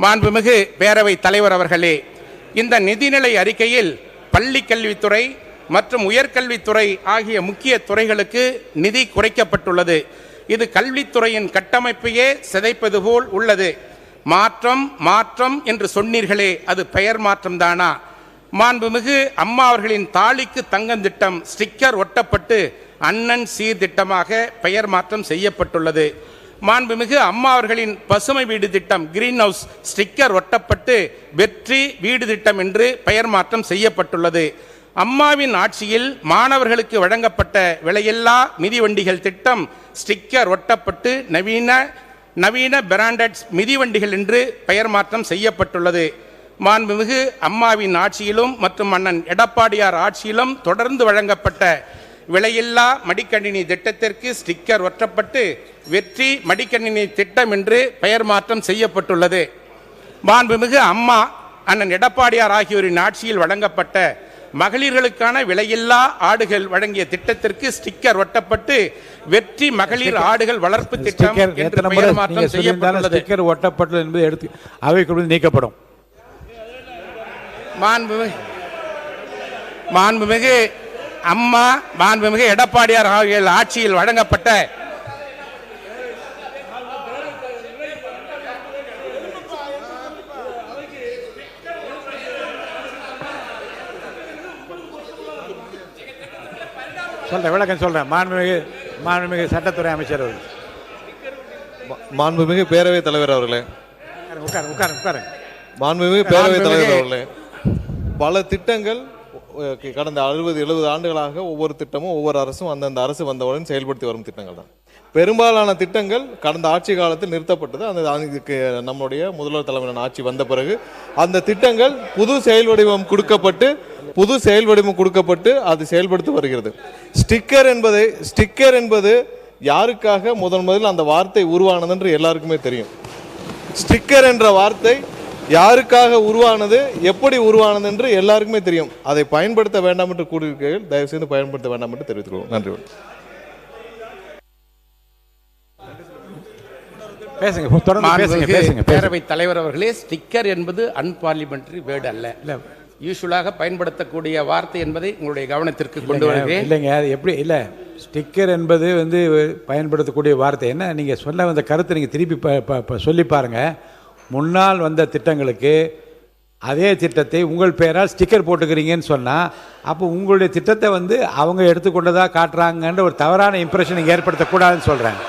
மாண்புமிகு பேரவைத் தலைவர் அவர்களே, இந்த நிதிநிலை அறிக்கையில் பள்ளி கல்வித்துறை மற்றும் உயர்கல்வித்துறை ஆகிய முக்கிய துறைகளுக்கு நிதி குறைக்கப்பட்டுள்ளது. இது கல்வித்துறையின் கட்டமைப்பையே சிதைப்பது போல் உள்ளது. மாற்றம் மாற்றம் என்று சொன்னீர்களே, அது பெயர் மாற்றம் தானா? மாண்புமிகு அம்மா அவர்களின் தாலிக்கு தங்கம் திட்டம் ஸ்டிக்கர் ஒட்டப்பட்டு அண்ணன் சீர்திட்டமாக பெயர் மாற்றம் செய்யப்பட்டுள்ளது. மாண்புமிகு அம்மா அவர்களின் பசுமை வீடு திட்டம் கிரீன் ஹவுஸ் ஸ்டிக்கர் ஒட்டப்பட்டு வெற்றி வீடு திட்டம் என்று பெயர் மாற்றம் செய்யப்பட்டுள்ளது. அம்மாவின் ஆட்சியில் மாணவர்களுக்கு வழங்கப்பட்ட விலையில்லா மிதிவண்டிகள் திட்டம் ஸ்டிக்கர் ஒட்டப்பட்டு நவீன பிராண்டட் மிதிவண்டிகள் என்று பெயர் மாற்றம் செய்யப்பட்டுள்ளது. மாண்புமிகு அம்மாவின் ஆட்சியிலும் மற்றும் அண்ணன் எடப்பாடியார் ஆட்சியிலும் தொடர்ந்து வழங்கப்பட்ட விலையில்லா மடிக்கணினி திட்டத்திற்கு ஸ்டிக்கர் ஒட்டப்பட்டு வெற்றி மடிக்கணினி திட்டம் என்று பெயர் மாற்றம் செய்யப்பட்டுள்ளது. மாண்புமிகு அம்மா அண்ணன் எடப்பாடியார் ஆகியோரின் ஆட்சியில் வழங்கப்பட்ட மகளிர்களுக்கான விலையில்லா ஆடுகள் வழங்கிய திட்டத்திற்கு ஸ்டிக்கர் ஒட்டப்பட்டு வெற்றி மகளிர் ஆடுகள் வளர்ப்பு திட்டம் என்று பெயர் மாற்றம் செய்யப்பட்டுள்ளது. ஸ்டிக்கர் ஒட்டப்பட்டது என்பது எடுத்து அவைக்குள் நீக்கப்படும். மாண்புமிகு அம்மா மாண்புமிகு எடப்பாடியார் ஆகியோர் ஆட்சியில் வழங்கப்பட்ட விளக்கம் சொல்றேன். மாண்புமிகு சட்டத்துறை அமைச்சர் அவர்கள். மாண்புமிகு பேரவைத் தலைவர் அவர்களே, மாண்புமிகு பேரவைத் தலைவர் அவர்களே, பல திட்டங்கள் கடந்த 60-70 ஆண்டுகளாக ஒவ்வொரு திட்டமும் ஒவ்வொரு அரசும் அந்தந்த அரசு வந்தவுடன் செயல்படுத்தி வரும் திட்டங்கள் தான். பெரும்பாலான திட்டங்கள் கடந்த ஆட்சி காலத்தில் நிறுத்தப்பட்டது. அதுக்கு நம்முடைய முதல்வர் தலைமையிலான ஆட்சி வந்த பிறகு அந்த திட்டங்கள் புது செயல் வடிவம் கொடுக்கப்பட்டு அது செயல்படுத்தி வருகிறது. ஸ்டிக்கர் என்பது யாருக்காக முதலில் அந்த வார்த்தை உருவானது என்று எல்லாருக்குமே தெரியும். ஸ்டிக்கர் என்ற வார்த்தை யாருக்காக உருவானது, எப்படி உருவானது என்று எல்லாருக்குமே தெரியும். அதை பயன்படுத்த வேண்டாம் என்று கூறியிருக்கிறீர்கள். தயவு செய்து பயன்படுத்த வேண்டாம் என்று தெரிவித்துள்ளோம். நன்றி. பேரவைத் தலைவர் அவர்களே, ஸ்டிக்கர் என்பது அன்பார்லிமெண்டரி வேர்டு அல்ல. யூசுவலாக பயன்படுத்தக்கூடிய வார்த்தை என்பதை உங்களுடைய கவனத்திற்கு கொண்டு வருகிறேன். இல்லைங்க, அது எப்படி இல்லை, ஸ்டிக்கர் என்பது பயன்படுத்தக்கூடிய வார்த்தை என்ன, நீங்கள் சொல்ல வந்த கருத்தை நீங்கள் திருப்பி சொல்லி பாருங்கள். முன்னால் வந்த திட்டங்களுக்கு அதே திட்டத்தை உங்கள் பெயரால் ஸ்டிக்கர் போட்டுக்கிறீங்கன்னு சொன்னால் அப்போ உங்களுடைய திட்டத்தை அவங்க எடுத்துக்கொண்டதாக காட்டுறாங்கன்ற ஒரு தவறான இம்ப்ரெஷன் நீங்கள் ஏற்படுத்தக்கூடாதுன்னு சொல்கிறேன்.